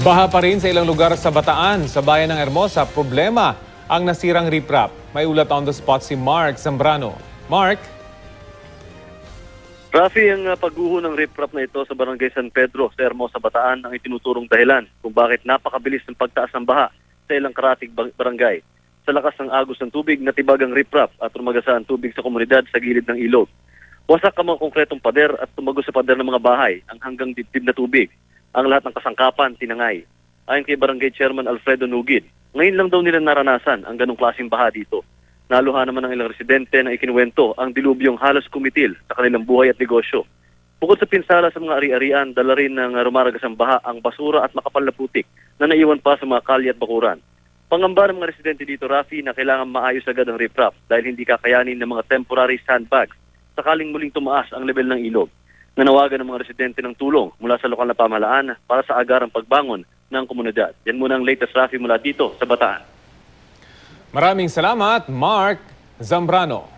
Baha pa rin sa ilang lugar sa Bataan, sa bayan ng Hermosa. Problema ang nasirang riprap. May ulat on the spot si Mark Zambrano. Mark? Rafi, ang pagguho ng riprap na ito sa Barangay San Pedro sa Hermosa, Bataan ang itinuturong dahilan kung bakit napakabilis ng pagtaas ng baha sa ilang karatig barangay. Sa lakas ng agos ng tubig, natibag ang riprap at rumagasa ang tubig sa komunidad sa gilid ng ilog. Wasak ang mga konkretong pader at tumagos sa pader ng mga bahay ang hanggang dibdib na tubig. Ang lahat ng kasangkapan tinangay. Ayon kay Barangay Chairman Alfredo Nugid, ngayon lang daw nila naranasan ang ganong klaseng baha dito. Naluha naman ang ilang residente na ikinuwento ang dilubyong halos kumitil sa kanilang buhay at negosyo. Bukod sa pinsala sa mga ari-arian, dala rin ng rumaragasang baha ang basura at makapal na putik na naiwan pa sa mga kalye at bakuran. Pangamba ng mga residente dito, Rafi, na kailangan maayos agad ang riprap dahil hindi kakayanin ng mga temporary sandbags sakaling muling tumaas ang level ng ilog. Nanawagan ng mga residente ng tulong mula sa lokal na pamahalaan para sa agarang pagbangon ng komunidad. Yan muna ang latest, Rafi, mula dito sa Bataan. Maraming salamat, Mark Zambrano.